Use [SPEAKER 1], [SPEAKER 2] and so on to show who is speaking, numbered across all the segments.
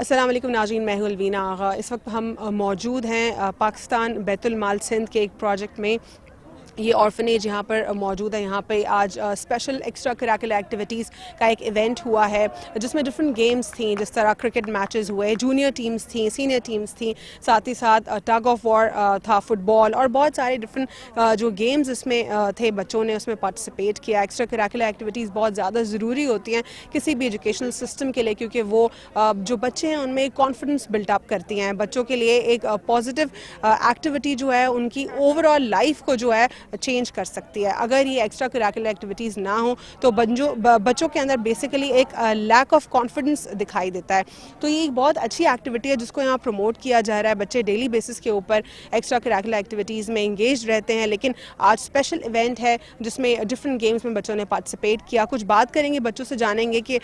[SPEAKER 1] अस्सलाम वालेकुम नाज़रीन, मैं हूं अलवीना आगा। इस वक्त हम मौजूद हैं पाकिस्तान बैतुल माल सिंध के एक प्रोजेक्ट में। ये ऑर्फनेज यहाँ पर मौजूद है। यहाँ पे आज स्पेशल एक्स्ट्रा करिकुलर एक्टिविटीज़ का एक इवेंट हुआ है जिसमें डिफरेंट गेम्स थी, जिस तरह क्रिकेट मैचेस हुए, जूनियर टीम्स थी, सीनियर टीम्स थी, साथ ही साथ टग ऑफ वॉर था, फुटबॉल और बहुत सारे डिफरेंट जो गेम्स इसमें थे, बच्चों ने उसमें पार्टिसिपेट किया। एक्स्ट्रा करिकुलर एक्टिविटीज़ बहुत ज़्यादा ज़रूरी होती हैं किसी भी एजुकेशनल सिस्टम के लिए, क्योंकि वो जो बच्चे हैं उनमें कॉन्फिडेंस बिल्टअप करती हैं। बच्चों के लिए एक पॉजिटिव एक्टिविटी जो है उनकी ओवरऑल लाइफ को जो है चेंज कर सकती है। अगर ये एक्स्ट्रा करिकुलर एक्टिविटीज़ ना हो तो बच्चों के अंदर बेसिकली एक लैक ऑफ कॉन्फिडेंस दिखाई देता है। तो ये एक बहुत अच्छी एक्टिविटी है जिसको यहाँ प्रमोट किया जा रहा है। बच्चे डेली बेसिस के ऊपर एक्स्ट्रा करिकुलर एक्टिविटीज़ में इंगेज रहते हैं, लेकिन आज स्पेशल इवेंट है जिसमें डिफरेंट गेम्स में बच्चों ने पार्टिसिपेट किया। कुछ बात करेंगे, बच्चों से जानेंगे कि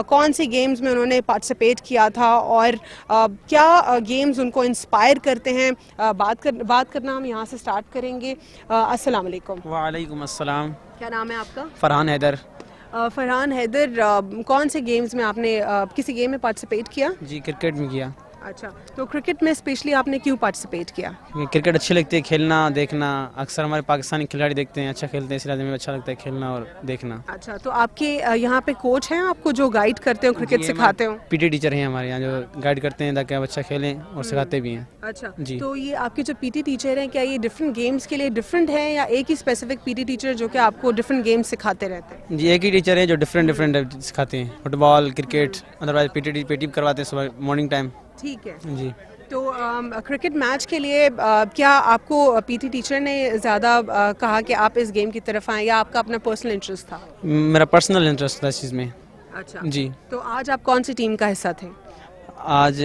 [SPEAKER 1] कौन सी गेम्स में उन्होंने पार्टिसिपेट किया था और क्या गेम्स उनको इंस्पायर करते हैं। बात करना हम यहाँ से स्टार्ट करेंगे। अस्सलाम वालेकुम।
[SPEAKER 2] वालेकुम अस्सलाम।
[SPEAKER 1] क्या नाम है आपका?
[SPEAKER 2] फरहान हैदर।
[SPEAKER 1] फरहान हैदर, कौन से गेम्स में आपने किसी गेम में पार्टिसिपेट किया?
[SPEAKER 2] जी, क्रिकेट में किया।
[SPEAKER 1] अच्छा, तो क्रिकेट में स्पेशली आपने क्यों पार्टिसिपेट किया?
[SPEAKER 2] क्रिकेट अच्छी लगती है, खेलना देखना। अक्सर हमारे पाकिस्तानी खिलाड़ी देखते हैं, अच्छा खेलते हैं, इसलिए हमें अच्छा लगता है खेलना और देखना।
[SPEAKER 1] अच्छा, तो आपके यहाँ पे कोच हैं आपको जो गाइड करते हो, क्रिकेट सिखाते हो?
[SPEAKER 2] पीटी टीचर हैं हमारे यहाँ जो गाइड करते हैं ताकि आप अच्छा खेलें और सिखाते भी हैं।
[SPEAKER 1] अच्छा
[SPEAKER 2] जी।
[SPEAKER 1] तो ये आपके जो पीटी टीचर हैं, क्या ये डिफरेंट गेम्स के लिए डिफरेंट है या एक ही स्पेसिफिक पीटी टीचर जो कि आपको डिफरेंट गेम्स सिखाते रहते हैं?
[SPEAKER 2] जी, एक ही टीचर है जो डिफरेंट सिखाते हैं, फुटबॉल, क्रिकेट, अदरवाइज पीटी करवाते हैं सुबह मॉर्निंग टाइम।
[SPEAKER 1] ठीक है
[SPEAKER 2] जी।
[SPEAKER 1] तो क्रिकेट मैच के लिए क्या आपको पीटी टीचर ने ज़्यादा कहा कि आप इस गेम की तरफ आएँ या आपका अपना पर्सनल इंटरेस्ट था?
[SPEAKER 2] मेरा पर्सनल इंटरेस्ट था इस चीज़ में।
[SPEAKER 1] अच्छा
[SPEAKER 2] जी।
[SPEAKER 1] तो आज आप कौन सी टीम का हिस्सा थे?
[SPEAKER 2] आज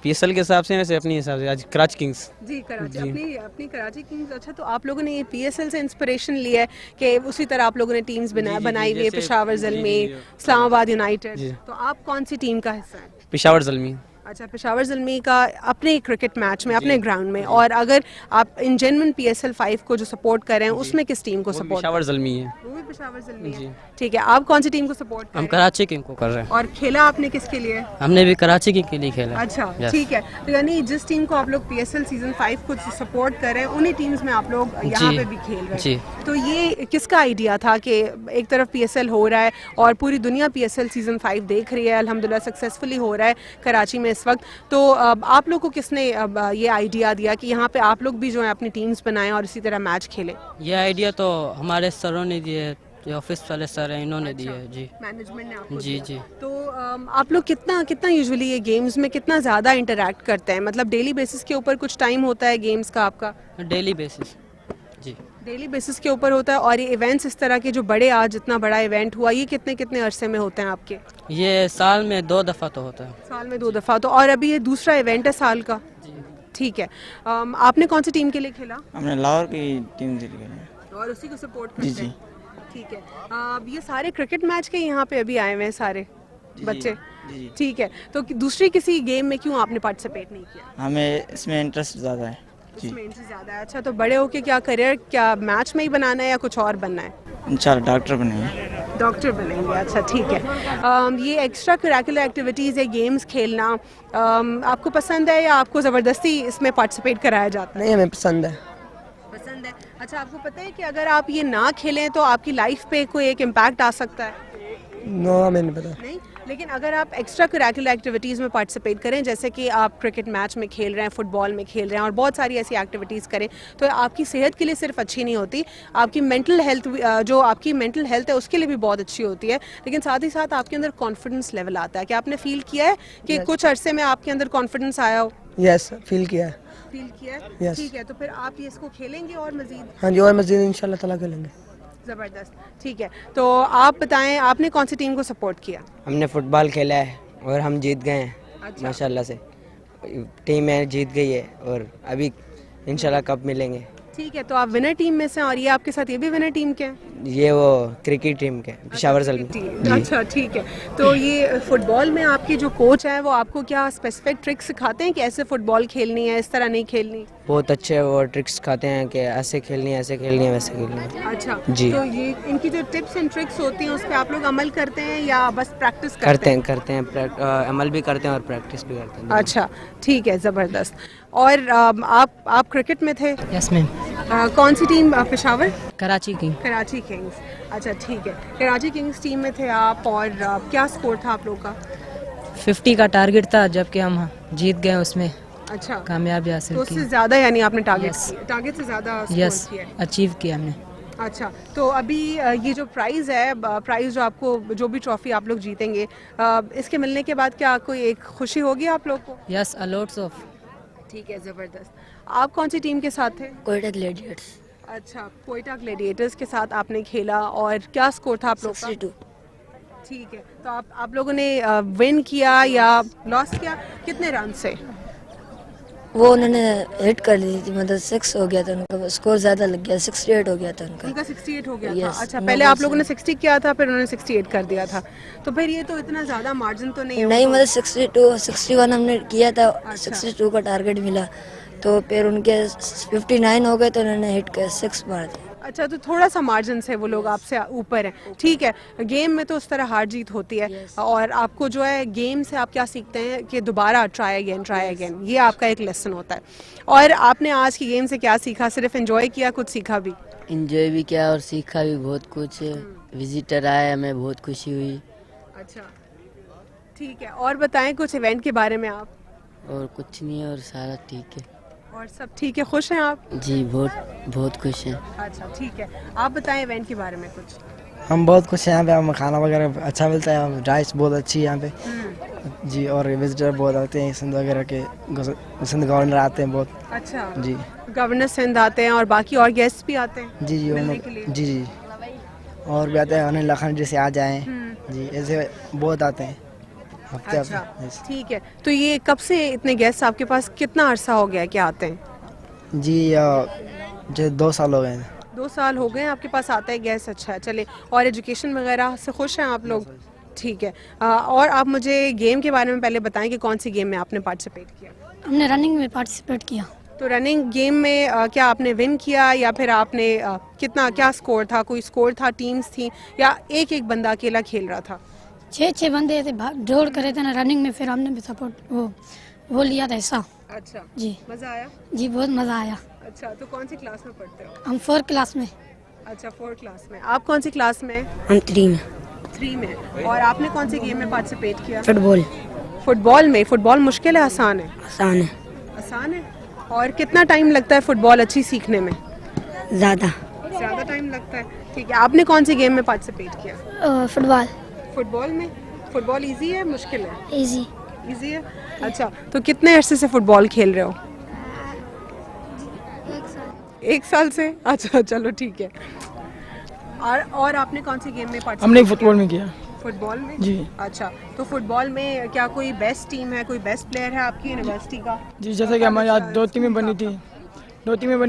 [SPEAKER 2] पीएसएल के हिसाब से, वैसे अपनी हिसाब से आज कराची किंग्स।
[SPEAKER 1] जी, कराची।
[SPEAKER 2] जी।
[SPEAKER 1] अपनी कराची किंग्स। अच्छा, तो आप लोगों ने ये पीएसएल से इंस्पिरेशन लिया है कि उसी तरह आप लोगों ने टीम्स बनाई हुई है, पेशावर ज़ल्मी, इस्लामाबाद यूनाइटेड। तो आप कौन सी टीम का हिस्सा हैं?
[SPEAKER 2] पेशावर ज़ल्मी।
[SPEAKER 1] अच्छा, पेशावर ज़ल्मी का अपने क्रिकेट मैच में, अपने ग्राउंड में। और अगर आप इन जेन्युइन पीएसएल 5 को जो सपोर्ट कर रहे हैं उसमें किस टीम को सपोर्ट?
[SPEAKER 2] पेशावर ज़ल्मी है।
[SPEAKER 1] वो भी पेशावर ज़ल्मी
[SPEAKER 2] जी।
[SPEAKER 1] है। ठीक है, आप कौन सी टीम को सपोर्ट कर
[SPEAKER 3] हम
[SPEAKER 1] रहे हैं?
[SPEAKER 3] कराची किंग को कर रहे हैं।
[SPEAKER 1] और खेला आपने किसके लिए?
[SPEAKER 3] हमने भी कराची किंग के लिए खेला।
[SPEAKER 1] अच्छा,
[SPEAKER 3] Yes.
[SPEAKER 1] ठीक है। तो यानी जिस टीम को आप लोग पीएसएल सीजन 5 को सपोर्ट कर रहे हैं उन्हीं टीम्स में आप लोग यहाँ
[SPEAKER 3] जी,
[SPEAKER 1] पे भी खेल रहे
[SPEAKER 3] जी।
[SPEAKER 1] हैं। तो ये किसका आइडिया था कि एक तरफ पीएसएल हो रहा है और पूरी दुनिया पीएसएल सीजन 5 देख रही है, अल्हम्दुलिल्लाह सक्सेसफुली हो रहा है कराची में इस वक्त, तो आप लोग को किसने ये आइडिया दिया कि यहाँ पे आप लोग भी जो है अपनी टीम्स बनाएं और इसी तरह मैच खेलें?
[SPEAKER 3] ये आइडिया तो हमारे सरों ने दिए, जो ऑफिस वाले सर हैं इन्होंने दिए है। जी
[SPEAKER 1] मैनेजमेंट ने आपको
[SPEAKER 3] जी
[SPEAKER 1] दिया।
[SPEAKER 3] जी।
[SPEAKER 1] तो आप लोग कितना यूजुअली ये गेम्स में कितना ज़्यादा इंटरेक्ट करते हैं? मतलब डेली बेसिस के ऊपर कुछ टाइम होता है गेम्स का आपका?
[SPEAKER 3] Daily basis. जी
[SPEAKER 1] डेली बेसिस के ऊपर होता है। और ये इवेंट्स इस तरह के जो बड़े, आज इतना बड़ा इवेंट हुआ, ये कितने अरसे में होते हैं आपके?
[SPEAKER 3] ये साल में 2 दफ़ा तो होता है।
[SPEAKER 1] साल में 2 दफ़ा। तो और अभी ये दूसरा इवेंट है साल का? ठीक है। आपने कौन सी टीम के लिए खेला?
[SPEAKER 4] हमने लाहौर की टीम से खेला।
[SPEAKER 1] और उसी को सपोर्ट
[SPEAKER 4] जी
[SPEAKER 1] करते
[SPEAKER 4] जी।
[SPEAKER 1] हैं? ठीक है। ये सारे क्रिकेट मैच के यहाँ पे अभी आए हुए हैं सारे बच्चे?
[SPEAKER 4] जी जी।
[SPEAKER 1] ठीक है। तो दूसरी किसी गेम में क्यों आपने पार्टिसिपेट नहीं किया?
[SPEAKER 4] हमें इसमें इंटरेस्ट ज़्यादा है जी।
[SPEAKER 1] इसमें इंटरेस्ट ज़्यादा है। अच्छा, तो बड़े होके क्या करियर, क्या मैच में ही बनाना है या कुछ और बनना है?
[SPEAKER 4] इंशाल्लाह डॉक्टर बनेंगे।
[SPEAKER 1] डॉक्टर बनेंगे। अच्छा, ठीक है। ये एक्स्ट्रा करिकुलर एक्टिविटीज़ है, गेम्स खेलना, आपको पसंद है या आपको ज़बरदस्ती इसमें पार्टिसिपेट कराया जाता है?
[SPEAKER 5] नहीं, हमें पसंद है।
[SPEAKER 1] पसंद है। अच्छा, आपको पता है कि अगर आप ये ना खेलें तो आपकी लाइफ पे कोई एक इम्पैक्ट आ सकता है?
[SPEAKER 5] नो, हमें नहीं पता।
[SPEAKER 1] नहीं, लेकिन अगर आप एक्स्ट्रा करिकुलर एक्टिविटीज़ में पार्टिसिपेट करें, जैसे कि आप क्रिकेट मैच में खेल रहे हैं, फुटबॉल में खेल रहे हैं और बहुत सारी ऐसी एक्टिविटीज़ करें, तो आपकी सेहत के लिए सिर्फ अच्छी नहीं होती, आपकी मेंटल हेल्थ, जो आपकी मेंटल हेल्थ है उसके लिए भी बहुत अच्छी होती है, लेकिन साथ ही साथ आपके अंदर कॉन्फिडेंस लेवल आता है। क्या आपने फील किया है कि कुछ अरसे में आपके अंदर कॉन्फिडेंस आया हो?
[SPEAKER 5] यस, फील किया है।
[SPEAKER 1] फील किया है?
[SPEAKER 5] Yes.
[SPEAKER 1] ठीक है, तो फिर आप ये इसको खेलेंगे और मज़ीद?
[SPEAKER 5] हाँ जी, और मस्जिद इंशाल्लाह ताला खेलेंगे।
[SPEAKER 1] ज़बरदस्त। ठीक है, तो आप बताएं आपने कौन सी टीम को सपोर्ट किया?
[SPEAKER 6] हमने फुटबॉल खेला है और हम जीत गए हैं।
[SPEAKER 1] अच्छा।
[SPEAKER 6] माशाल्लाह से टीम है जीत गई है और अभी इंशाल्लाह कप मिलेंगे।
[SPEAKER 1] ठीक है, तो आप विनर टीम में से, और ये आपके साथ ये भी विनर टीम के हैं?
[SPEAKER 6] ये वो क्रिकेट टीम के पेशावर ज़ल्मी।
[SPEAKER 1] अच्छा, ठीक है। तो ये फुटबॉल में आप आपके जो कोच हैं वो आपको क्या स्पेसिफिक ट्रिक्स सिखाते हैं कि ऐसे फुटबॉल खेलनी है, इस तरह नहीं खेलनी?
[SPEAKER 6] बहुत अच्छे वो ट्रिक्स खाते हैं कि ऐसे खेलनी है, ऐसे खेलनी है, वैसे खेलनी है।
[SPEAKER 1] अच्छा
[SPEAKER 6] जी।
[SPEAKER 1] तो ये इनकी जो टिप्स एंड ट्रिक्स होती हैं उस पर आप लोग अमल करते हैं या बस प्रैक्टिस
[SPEAKER 6] करते हैं अमल भी करते हैं और प्रैक्टिस भी करते हैं।
[SPEAKER 1] अच्छा ठीक है, ज़बरदस्त। और आप क्रिकेट में थे?
[SPEAKER 3] Yes ma'am.
[SPEAKER 1] कौन सी टीम? पेशावर?
[SPEAKER 3] कराची की।
[SPEAKER 1] कराची किंग्स। अच्छा ठीक है, कराची किंग्स टीम में थे आप और क्या स्कोर था आप लोग का?
[SPEAKER 3] 50 का टारगेट था, जबकि हम जीत गए, उसमें
[SPEAKER 1] अच्छा,
[SPEAKER 3] कामयाबी हासिल
[SPEAKER 1] तो
[SPEAKER 3] की।
[SPEAKER 1] उससे ज़्यादा यानी आपने
[SPEAKER 3] Yes.
[SPEAKER 1] टारगेट से ज़्यादा
[SPEAKER 3] यस,
[SPEAKER 1] स्कोर किया है।
[SPEAKER 3] अचीव किया हमने।
[SPEAKER 1] अच्छा, तो अभी ये जो प्राइज़ है, प्राइज़ जो आपको, जो भी ट्रॉफी आप लोग जीतेंगे, इसके मिलने के बाद क्या कोई एक खुशी होगी आप लोग को?
[SPEAKER 3] Yes, a lots of.
[SPEAKER 1] ठीक है, ज़बरदस्त। आप कौन सी टीम के साथ थे?
[SPEAKER 7] कोयटा ग्लैडिएटर्स।
[SPEAKER 1] अच्छा, कोयटा ग्लैडिएटर्स के साथ आपने खेला और क्या स्कोर था आप लोग का?
[SPEAKER 7] 62।
[SPEAKER 1] ठीक है, तो आप लोगों ने विन किया या लॉस किया? कितने रन से?
[SPEAKER 7] वो उन्होंने हिट कर ली थी, मतलब 6 हो गया था उनका, स्कोर ज़्यादा लग गया, 68 हो गया था उनका।
[SPEAKER 1] उनका 68 हो गया था।
[SPEAKER 7] Yes,
[SPEAKER 1] अच्छा,
[SPEAKER 7] no
[SPEAKER 1] पहले आप लोगों ने
[SPEAKER 7] balls
[SPEAKER 1] 60 किया था, फिर उन्होंने 68 कर दिया था, तो फिर ये तो इतना ज़्यादा मार्जिन तो नहीं
[SPEAKER 7] नहीं,
[SPEAKER 1] होगा?
[SPEAKER 7] मतलब 62 61 हमने किया था,
[SPEAKER 1] अच्छा।
[SPEAKER 7] 62 का टारगेट मिला, तो फिर उनके 59 हो गए तो उन्होंने हिट कर 6 मार दिया।
[SPEAKER 1] अच्छा, तो थोड़ा सा मार्जिन से वो लोग आपसे ऊपर हैं। ठीक है, गेम में तो उस तरह हार जीत होती है। और आपको जो है गेम से आप क्या सीखते हैं कि दोबारा ट्राई अगेन, ये आपका एक लेसन होता है। और आपने आज की गेम से क्या सीखा? सिर्फ एंजॉय किया, कुछ सीखा भी?
[SPEAKER 8] एंजॉय भी किया और सीखा भी बहुत कुछ। विजिटर आए, हमें बहुत खुशी हुई।
[SPEAKER 1] अच्छा ठीक है, और बताएं कुछ इवेंट के बारे में आप।
[SPEAKER 8] और कुछ नहीं है, और सारा ठीक है।
[SPEAKER 1] और सब ठीक है, खुश हैं आप?
[SPEAKER 8] जी, बहुत खुश हैं।
[SPEAKER 1] अच्छा ठीक है, आप बताएं इवेंट के बारे में कुछ।
[SPEAKER 5] हम बहुत खुश हैं यहाँ पे, हम खाना वगैरह अच्छा मिलता है, राइस बहुत अच्छी है यहाँ पे जी, और विजिटर बहुत आते हैं सिंध वगैरह के, सिंध गवर्नर आते हैं बहुत।
[SPEAKER 1] अच्छा
[SPEAKER 5] जी
[SPEAKER 1] गवर्नर सिंध आते हैं और बाकी और गेस्ट भी आते हैं
[SPEAKER 5] जी
[SPEAKER 1] मिलने के लिए?
[SPEAKER 5] जी, और भी आते हैं, अनिल लखन जैसे आ जाएं जी, ऐसे बहुत आते हैं हफ्ते
[SPEAKER 1] अच्छा
[SPEAKER 5] हफ्ते।
[SPEAKER 1] ठीक है, तो ये कब से इतने गेस्ट आपके पास, कितना अरसा हो गया क्या आते हैं?
[SPEAKER 5] जी जो 2 साल हो गए हैं।
[SPEAKER 1] 2 साल हो गए हैं आपके पास आता है गैस। अच्छा है, चले। और एजुकेशन वगैरह से खुश हैं आप लोग? ठीक है, और आप मुझे गेम के बारे में पहले बताएं कि कौन सी गेम में आपने पार्टिसिपेट किया?
[SPEAKER 9] हमने रनिंग में पार्टिसिपेट किया।
[SPEAKER 1] तो रनिंग गेम में क्या आपने विन किया या फिर आपने कितना, क्या स्कोर था? कोई स्कोर था, टीम्स थी या एक एक बंदा अकेला खेल रहा था?
[SPEAKER 9] 6 बंदे थे, दौड़ करे थे ना रनिंग में, फिर हमने भी सपोर्ट वो लिया था हिस्सा।
[SPEAKER 1] अच्छा
[SPEAKER 9] जी।
[SPEAKER 1] मज़ा आया?
[SPEAKER 9] जी, बहुत मज़ा आया।
[SPEAKER 1] अच्छा, तो कौन सी क्लास में पढ़ते हो?
[SPEAKER 9] हम 4 क्लास में।
[SPEAKER 1] अच्छा, 4 क्लास में। आप कौन सी क्लास में?
[SPEAKER 7] हम 3 में।
[SPEAKER 1] 3 में। और आपने कौन सी गेम में पार्टिसिपेट किया?
[SPEAKER 7] फुटबॉल।
[SPEAKER 1] फुटबॉल में। फुटबॉल मुश्किल है, आसान है?
[SPEAKER 7] आसान है।
[SPEAKER 1] आसान है। और कितना टाइम लगता है फुटबॉल अच्छी सीखने में?
[SPEAKER 7] ज़्यादा।
[SPEAKER 1] ज़्यादा टाइम लगता है। ठीक है, आपने कौन सी गेम में पार्टिसिपेट किया?
[SPEAKER 9] फुटबॉल।
[SPEAKER 1] फुटबॉल में। फुटबॉल इजी है, मुश्किल है?
[SPEAKER 9] इजी।
[SPEAKER 1] इजी है। अच्छा, तो कितने अरसे से फुटबॉल खेल रहे हो? 1 साल से। अच्छा चलो ठीक है। और आपने कौन सी गेम में पार्टिसिपेट?
[SPEAKER 5] हमने फुटबॉल में किया।
[SPEAKER 1] फुटबॉल में
[SPEAKER 5] जी।
[SPEAKER 1] अच्छा, तो फुटबॉल में क्या कोई बेस्ट टीम है, कोई बेस्ट प्लेयर है आपकी यूनिवर्सिटी का?
[SPEAKER 5] जी, जैसे कि हमारे यहाँ 2 टीमें बनी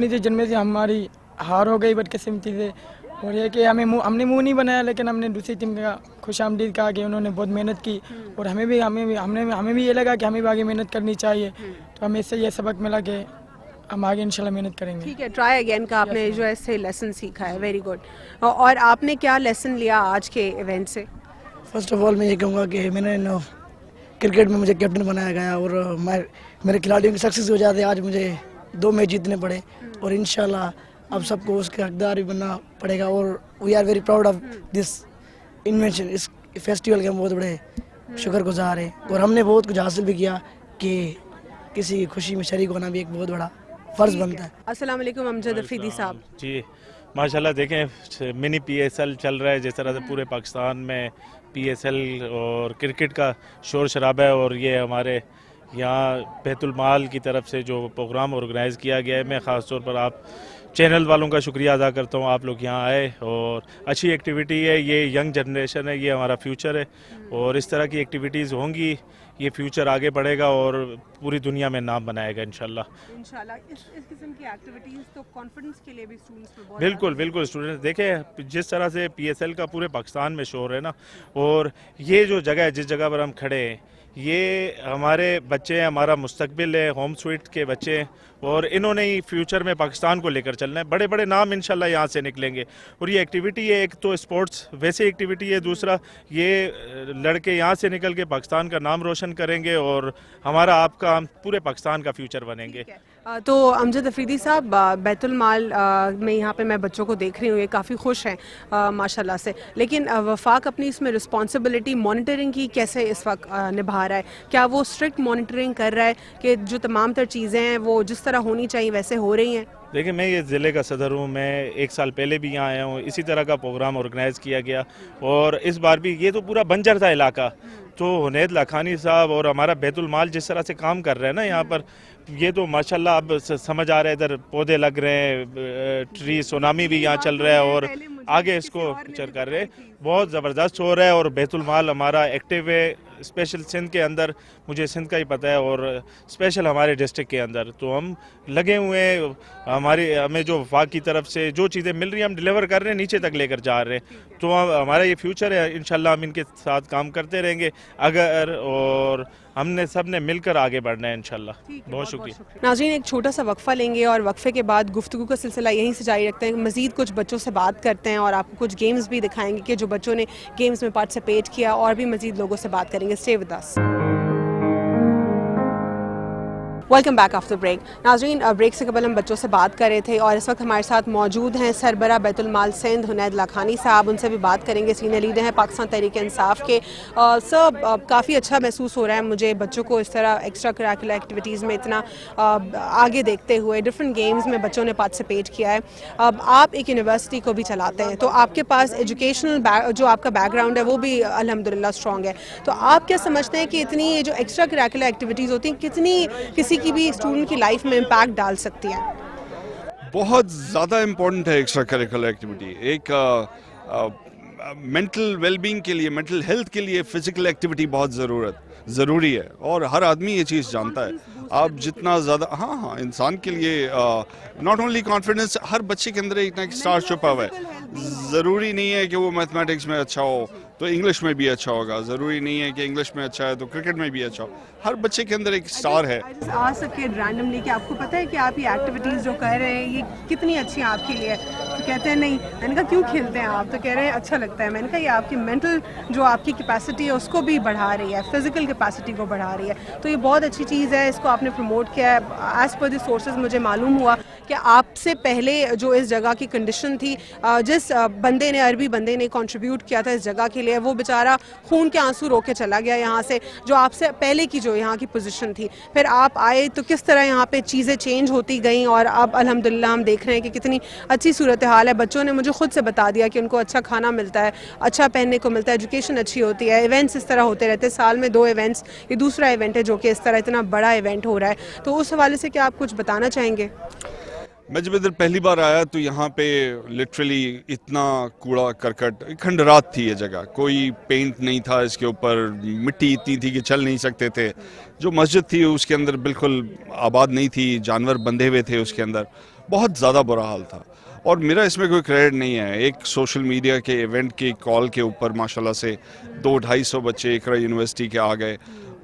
[SPEAKER 5] थी, जिनमें से हमारी हार हो गई बदकिस्मती से। और ये कि हमने मुंह नहीं बनाया, लेकिन हमने दूसरी टीम का खुशामदीद कहा कि उन्होंने बहुत मेहनत की, और हमें भी ये लगा कि हमें भी आगे मेहनत करनी चाहिए। तो हमें इससे ये सबक मिला कि हम आगे इंशाल्लाह मेहनत करेंगे।
[SPEAKER 1] ठीक है, ट्राई अगेन का आपने जो है इससे लेसन सीखा है, वेरी गुड। और आपने क्या लेसन लिया आज के इवेंट से?
[SPEAKER 5] फर्स्ट ऑफ ऑल मैं ये कहूँगा कि मैंने क्रिकेट में मुझे कैप्टन बनाया गया, और मेरे खिलाड़ियों की सक्सेस हो जाते आज मुझे 2 मैच जीतने पड़े, और इंशाल्लाह अब सबको उसके हकदार भी बनना पड़ेगा। और we are very proud of this invention, इस फेस्टिवल के हम बहुत बड़े शुक्रगुजार हैं, और हमने बहुत कुछ हासिल भी किया कि किसी की खुशी में शरीक होना भी एक बहुत बड़ा फ़र्ज़ बनता है।
[SPEAKER 1] अस्सलाम वालेकुम अमजद अफरीदी साहब।
[SPEAKER 10] जी माशाल्लाह, देखें मिनी PSL चल रहा है, जिस तरह से पूरे पाकिस्तान में PSL और क्रिकेट का शोर शराबा है, और ये हमारे यहाँ बैतुल माल की तरफ से जो प्रोग्राम ऑर्गेनाइज़ किया गया है, मैं ख़ास तौर पर आप चैनल वालों का शुक्रिया अदा करता हूँ। आप लोग यहाँ आए और अच्छी एक्टिविटी है, ये यंग जनरेशन है, ये हमारा फ्यूचर है, और इस तरह की एक्टिविटीज़ होंगी, ये फ्यूचर आगे बढ़ेगा और पूरी दुनिया में नाम बनाएगा इंशाल्लाह।
[SPEAKER 1] इस किस्म की एक्टिविटीज़ तो कॉन्फिडेंस के लिए भी स्टूडेंट्स में बहुत
[SPEAKER 10] बिल्कुल स्टूडेंट्स देखें जिस तरह से PSL का पूरे पाकिस्तान में शोर है ना, और ये जो जगह है जिस जगह पर हम खड़े हैं, ये हमारे बच्चे हैं, हमारा मुस्तकबिल है, होम स्वीट के बच्चे हैं और इन्होंने ही फ्यूचर में पाकिस्तान को लेकर चलना है। बड़े बड़े नाम इंशाल्लाह यहाँ से निकलेंगे। और ये एक्टिविटी है, एक तो स्पोर्ट्स वैसे एक्टिविटी है, दूसरा ये लड़के यहाँ से निकल के पाकिस्तान का नाम रोशन करेंगे और हमारा आपका, हम पूरे पाकिस्तान का फ्यूचर बनेंगे।
[SPEAKER 1] तो अमजद अफरीदी साहब, बैतुल माल में यहाँ पे मैं बच्चों को देख रही हूँ, ये काफ़ी खुश हैं माशाल्लाह से, लेकिन वफाक अपनी इसमें रिस्पॉन्सिबिलिटी मॉनिटरिंग की कैसे इस वक्त निभा रहा है? क्या वो स्ट्रिक्ट मॉनिटरिंग कर रहा है कि जो तमाम तर चीज़ें हैं वो जिस तरह होनी चाहिए वैसे हो रही हैं?
[SPEAKER 10] देखिए, मैं ये ज़िले का सदर हूँ, मैं 1 साल पहले भी यहाँ आया हूँ, इसी तरह का प्रोग्राम ऑर्गेनाइज़ किया गया और इस बार भी ये तो पूरा बंजर था इलाका, तो हुनैद लाखानी साहब और हमारा बैतुल माल जिस तरह से काम कर रहे हैं ना यहाँ पर, ये तो माशाल्लाह अब समझ आ रहा है। इधर पौधे लग रहे हैं, ट्री सुनामी भी यहाँ चल रहा है और आगे इसको पिक्चर कर रहे हैं, बहुत ज़बरदस्त हो रहा है। और बैतुल माल हमारा एक्टिव है, स्पेशल सिंध के अंदर, मुझे सिंध का ही पता है, और स्पेशल हमारे डिस्ट्रिक्ट के अंदर तो हम लगे हुए हैं। हमें जो वफाक की तरफ से जो चीज़ें मिल रही हैं हम डिलीवर कर रहे हैं, नीचे तक लेकर जा रहे हैं। तो हमारा ये फ्यूचर है, इंशाल्लाह हम इनके साथ काम करते रहेंगे अगर, और हमने सब ने मिलकर आगे बढ़ना है इंशाल्लाह। बहुत शुक्रिया।
[SPEAKER 1] नाज़रीन, एक छोटा सा वक्फा लेंगे और वक्फे के बाद गुफ्तगू का सिलसिला यहीं से जारी रखते हैं। मज़ीद कुछ बच्चों से बात करते हैं और आपको कुछ गेम्स भी दिखाएंगे कि जो बच्चों ने गेम्स में पार्टिसिपेट किया, और भी मज़ीद लोगों से बात करेंगे। Stay with us. Welcome back after break. नाज़रीन, ब्रेक से कबल हम बच्चों से बात कर रहे थे और इस वक्त हमारे साथ मौजूद हैं सरबरा बैतुल माल सिंध हुनैद लाखानी साहब। उनसे भी बात करेंगे, सीनियर लीडर हैं पाकिस्तान तहरीक इंसाफ के। सर, काफ़ी अच्छा महसूस हो रहा है मुझे बच्चों को इस तरह एक्स्ट्रा करिकुलर एक्टिविटीज़ में इतना आगे देखते हुए। डिफरेंट गेम्स में बच्चों ने पार्टिसिपेट किया है। अब आप एक यूनिवर्सिटी को भी चलाते हैं, तो आपके पास एजुकेशनल जो आपका बैकग्राउंड है वो भी अल्हम्दुलिल्लाह स्ट्रॉन्ग है। तो आप क्या समझते हैं कि इतनी ये जो एक्स्ट्रा करिकुलर एक्टिविटीज़ होती हैं कितनी किसी की भी स्टूडेंट की लाइफ में इम्पैक्ट डाल सकती है?
[SPEAKER 11] बहुत ज़्यादा इम्पोर्टेंट है एक्स्ट्रा करिकुलर एक्टिविटी। एक मेंटल वेलबींग के लिए, मेंटल हेल्थ के लिए फ़िज़िकल एक्टिविटी बहुत ज़रूरी है और हर आदमी ये चीज़ जानता है। आप जितना ज़्यादा, हाँ, इंसान के लिए नॉट ओनली कॉन्फिडेंस, हर बच्चे के अंदर एक ना एक स्टार छुपा हुआ है। ज़रूरी नहीं है कि वो मैथमेटिक्स में अच्छा हो तो इंग्लिश में भी अच्छा होगा, ज़रूरी नहीं है कि इंग्लिश में अच्छा है तो क्रिकेट में भी अच्छा हो। हर बच्चे के अंदर एक स्टार है।
[SPEAKER 1] आ सके रैंडमली कि आपको पता है कि आप ये एक्टिविटीज़ जो कर रहे हैं ये कितनी अच्छी हैं आपके लिए, तो कहते हैं नहीं। मैंने कहा क्यों खेलते हैं आप, तो कह रहे हैं अच्छा लगता है। मैंने कहा ये आपकी मेंटल जो आपकी कैपेसिटी है उसको भी बढ़ा रही है, फिजिकल कैपेसिटी को बढ़ा रही है, तो ये बहुत अच्छी चीज़ है। इसको आपने प्रमोट किया है। एज़ पर द सोर्सेज मुझे मालूम हुआ कि आपसे पहले जो इस जगह की कंडीशन थी, जिस बंदे ने, अरबी बंदे ने कंट्रीब्यूट किया था इस जगह के लिए, वो बेचारा खून के आंसू रो के चला गया यहाँ से। जो आपसे पहले की जो यहाँ की पोजीशन थी, फिर आप आए तो किस तरह यहाँ पे चीज़ें चेंज होती गई और अब अल्हम्दुलिल्लाह हम देख रहे हैं कि कितनी अच्छी सूरत हाल है। बच्चों ने मुझे खुद से बता दिया कि उनको अच्छा खाना मिलता है, अच्छा पहनने को मिलता है, एजुकेशन अच्छी होती है, इवेंट्स इस तरह होते रहते हैं, साल में 2 इवेंट्स, ये दूसरा इवेंट है जो कि इस तरह इतना बड़ा इवेंट हो रहा है। तो उस हवाले से क्या आप कुछ बताना चाहेंगे?
[SPEAKER 11] मैं जब इधर पहली बार आया तो यहाँ पे लिटरली इतना कूड़ा करकट, खंडरात थी ये जगह, कोई पेंट नहीं था इसके ऊपर, मिट्टी इतनी थी कि चल नहीं सकते थे। जो मस्जिद थी उसके अंदर बिल्कुल आबाद नहीं थी, जानवर बंधे हुए थे उसके अंदर, बहुत ज़्यादा बुरा हाल था। और मेरा इसमें कोई क्रेडिट नहीं है, एक सोशल मीडिया के इवेंट की कॉल के ऊपर माशाल्लाह से 200-250 बच्चे इकरा यूनिवर्सिटी के आ गए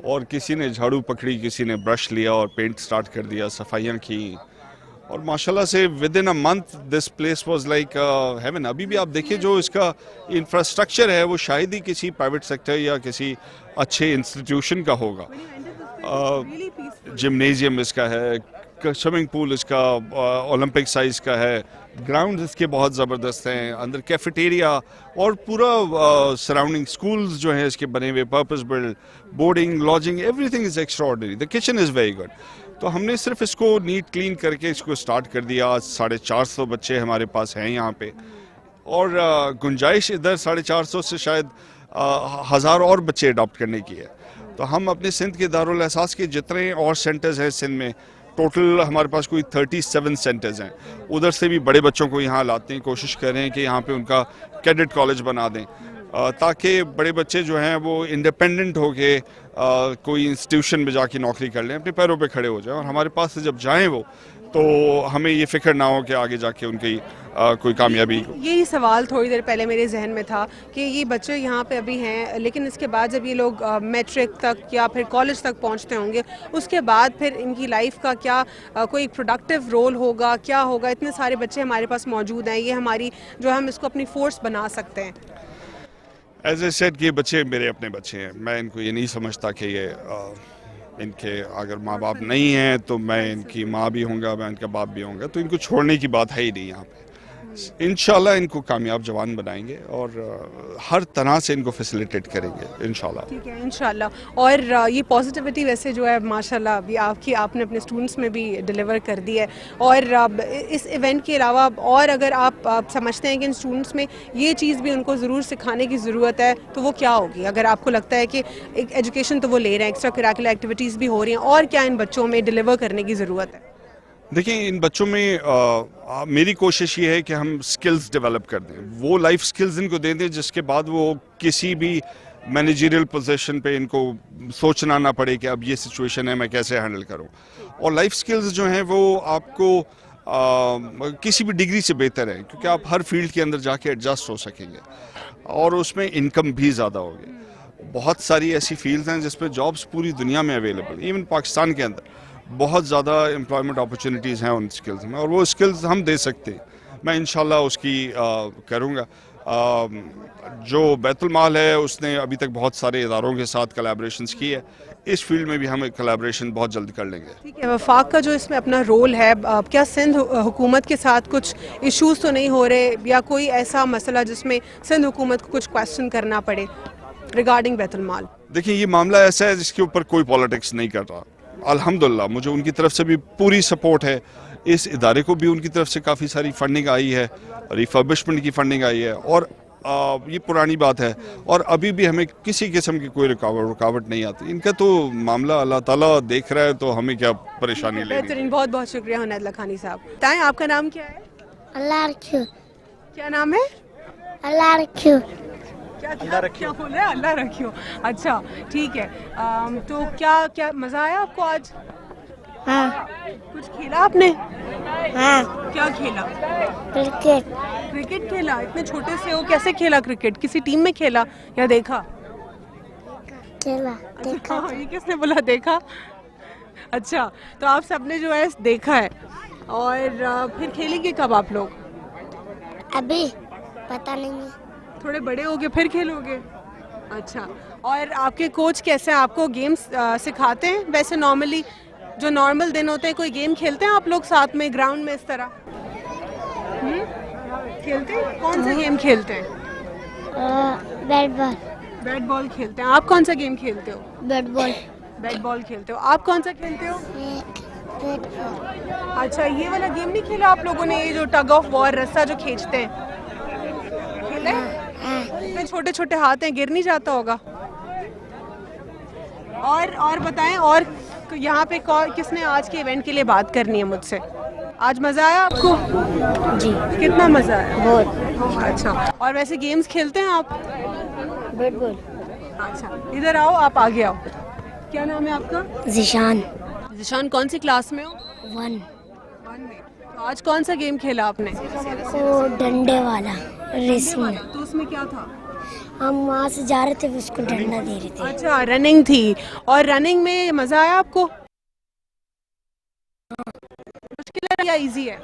[SPEAKER 11] और किसी ने झाड़ू पकड़ी, किसी ने ब्रश लिया और पेंट स्टार्ट कर दिया, सफाइयाँ की, और माशाल्लाह से with in a month this place was like heaven. अभी भी आप देखिए जो इसका इंफ्रास्ट्रक्चर है वो शायद ही किसी प्राइवेट सेक्टर या किसी अच्छे इंस्टीट्यूशन का होगा। जिम्नेजियम इसका है, स्विमिंग पूल इसका ओलंपिक साइज का है, ग्राउंड इसके बहुत ज़बरदस्त हैं, अंदर कैफेटेरिया और पूरा सराउंडिंग स्कूल्स जो हैं इसके बने हुए, purpose build, boarding, lodging, everything is extraordinary. The kitchen is very good. तो हमने सिर्फ इसको नीट क्लीन करके इसको स्टार्ट कर दिया। आज 450 बच्चे हमारे पास हैं यहाँ पे और गुंजाइश इधर 450 से शायद 1000 और बच्चे अडॉप्ट करने की है। तो हम अपने सिंध के दारुल एहसास के जितने और सेंटर्स हैं सिंध में, टोटल हमारे पास कोई 37 सेंटर्स हैं, उधर से भी बड़े बच्चों को यहाँ लाते हैं, कोशिश कर रहे हैं कि यहाँ पे उनका कैडेट कॉलेज बना दें ताकि बड़े बच्चे जो हैं वो इंडिपेंडेंट होके कोई इंस्टीट्यूशन में जाके नौकरी कर लें, अपने पैरों पे खड़े हो जाएं और हमारे पास से जब जाएं वो तो हमें ये फिक्र ना हो कि आगे जाके उनकी कोई कामयाबी।
[SPEAKER 1] यही सवाल थोड़ी देर पहले मेरे जहन में था कि ये बच्चे यहाँ पे अभी हैं, लेकिन इसके बाद जब ये लोग मैट्रिक तक या फिर कॉलेज तक पहुँचते होंगे, उसके बाद फिर इनकी लाइफ का क्या कोई प्रोडक्टिव रोल होगा, क्या होगा। इतने सारे बच्चे हमारे पास मौजूद हैं, ये हमारी जो हम इसको अपनी फोर्स बना सकते हैं।
[SPEAKER 11] एज ए सेड ये बच्चे मेरे अपने बच्चे हैं, मैं इनको ये नहीं समझता कि ये इनके अगर माँ बाप नहीं हैं तो मैं इनकी माँ भी होऊंगा, मैं इनका बाप भी होऊंगा, तो इनको छोड़ने की बात है ही नहीं यहाँ पे। इंशाल्लाह इनको कामयाब जवान बनाएंगे और हर तरह से इनको फैसिलिटेट करेंगे इंशाल्लाह।
[SPEAKER 1] ठीक है, इंशाल्लाह। और ये पॉजिटिविटी वैसे जो है माशाल्लाह अभी आपने अपने स्टूडेंट्स में भी डिलीवर कर दी है। और इस इवेंट के अलावा और अगर आप समझते हैं कि इन स्टूडेंट्स में ये चीज़ भी उनको ज़रूर सिखाने की ज़रूरत है, तो वो क्या होगी? अगर आपको लगता है कि एक एजुकेशन तो वो ले रहे हैं, एक्स्ट्रा करिकुलर एक्टिविटीज़ भी हो रही हैं, और क्या इन बच्चों में डिलीवर करने की ज़रूरत है?
[SPEAKER 11] देखिए, इन बच्चों में मेरी कोशिश ये है कि हम स्किल्स डेवलप कर दें, वो लाइफ स्किल्स इनको दे दें जिसके बाद वो किसी भी मैनेजरियल पोजीशन पे इनको सोचना ना पड़े कि अब ये सिचुएशन है, मैं कैसे हैंडल करूं। और लाइफ स्किल्स जो हैं वो आपको किसी भी डिग्री से बेहतर है, क्योंकि आप हर फील्ड के अंदर जाके एडजस्ट हो सकेंगे और उसमें इनकम भी ज़्यादा होगी। बहुत सारी ऐसी फील्ड्स हैं जिसमें जॉब्स पूरी दुनिया में अवेलेबल, इवन पाकिस्तान के अंदर बहुत ज़्यादा एम्प्लॉयमेंट अपॉर्चुनिटीज़ हैं उन स्किल्स में, और वो स्किल्स हम दे सकते हैं। मैं इंशाल्लाह उसकी करूँगा। जो बैतुल माल है उसने अभी तक बहुत सारे इदारों के साथ कोलैबोरेशंस की है, इस फील्ड में भी हम एक कोलैबोरेशन बहुत जल्द कर लेंगे।
[SPEAKER 1] ठीक है, वफाक का जो इसमें अपना रोल है, क्या सिंध हुकूमत के साथ कुछ इश्यूज तो नहीं हो रहे, या कोई ऐसा मसला जिसमें सिंध हुकूमत को कुछ क्वेश्चन करना पड़े रिगार्डिंग बैतुल माल?
[SPEAKER 11] देखिए, ये मामला ऐसा है जिसके ऊपर कोई पॉलिटिक्स नहीं कर रहा। अल्हम्दुलिल्लाह मुझे उनकी तरफ से भी पूरी सपोर्ट है, इस इदारे को भी उनकी तरफ से काफ़ी सारी फंडिंग आई है, रिफर्बिशमेंट की फंडिंग आई है, और ये पुरानी बात है और अभी भी हमें किसी किस्म की कोई रुकावट नहीं आती। इनका तो मामला अल्लाह ताला देख रहा है, तो हमें क्या परेशानी लेनी।
[SPEAKER 1] बेहतरीन, बहुत बहुत शुक्रिया हुनैद लखानी साहब। बताएं आपका नाम क्या है?
[SPEAKER 12] अल्लाह रखियो।
[SPEAKER 1] क्या नाम है?
[SPEAKER 12] अल्लाह रखियो।
[SPEAKER 1] क्या बोल रहे हैं? अल्लाह रखियो। अच्छा, ठीक है। तो क्या मज़ा आया आपको आज?
[SPEAKER 12] हाँ।
[SPEAKER 1] कुछ खेला आपने?
[SPEAKER 12] हाँ।
[SPEAKER 1] क्या खेला? क्रिकेट खेला? इतने छोटे से हो, कैसे खेला क्रिकेट? किसी टीम में खेला या देखा?
[SPEAKER 12] खेला, देखा।
[SPEAKER 1] अच्छा, ये किसने बोला देखा? अच्छा, तो आप सबने जो है देखा है, और फिर खेलेंगे कब आप लोग?
[SPEAKER 12] अभी पता नहीं है।
[SPEAKER 1] थोड़े बड़े होगे फिर खेलोगे? अच्छा, और आपके कोच कैसे हैं? आपको गेम्स सिखाते हैं? वैसे नॉर्मली जो नॉर्मल दिन होते हैं, कोई गेम खेलते हैं आप लोग साथ में ग्राउंड में इस तरह? खेलते हैं? कौन सा गेम खेलते हैं?
[SPEAKER 12] Bat ball.
[SPEAKER 1] बैट बॉल खेलते हैं। आप कौन सा गेम खेलते हो?
[SPEAKER 12] Bat ball.
[SPEAKER 1] बैट बॉल खेलते हो। आप कौन सा खेलते हो?
[SPEAKER 12] Bat ball.
[SPEAKER 1] अच्छा, ये वाला गेम नहीं खेला आप लोगों ने, ये जो टग ऑफ वॉर, रस्सा जो खींचते हैं, खेले? इतने छोटे छोटे हाथ हैं, गिर नहीं जाता होगा? और बताएं, और यहाँ पे किसने आज के इवेंट के लिए बात करनी है मुझसे? आज मज़ा आया आपको?
[SPEAKER 12] जी।
[SPEAKER 1] कितना मज़ा आया?
[SPEAKER 12] बहुत।
[SPEAKER 1] अच्छा, और वैसे गेम्स खेलते हैं आप?
[SPEAKER 12] Bat ball.
[SPEAKER 1] अच्छा, इधर आओ, आप आगे आओ। क्या नाम है आपका?
[SPEAKER 12] जिशान।
[SPEAKER 1] जिशान, कौन सी क्लास में हो?
[SPEAKER 12] 1
[SPEAKER 1] में। तो आज कौन सा गेम खेला आपने?
[SPEAKER 12] वो डंडे वाला, रेसिंग।
[SPEAKER 1] तो उसमें क्या था?
[SPEAKER 12] हम वहाँ से जा रहे थे, उसको डंडा दे रहे थे।
[SPEAKER 1] अच्छा, रनिंग थी। और रनिंग में मज़ा आया आपको? मुश्किल है या इजी है?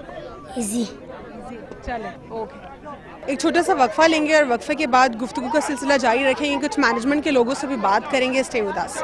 [SPEAKER 12] इजी।
[SPEAKER 1] चले, ओके। एक छोटा सा वक्फा लेंगे और वक्फे के बाद गुफ्तगू का सिलसिला जारी रखेंगे। कुछ मैनेजमेंट के लोगों से भी बात करेंगे। Stay with us.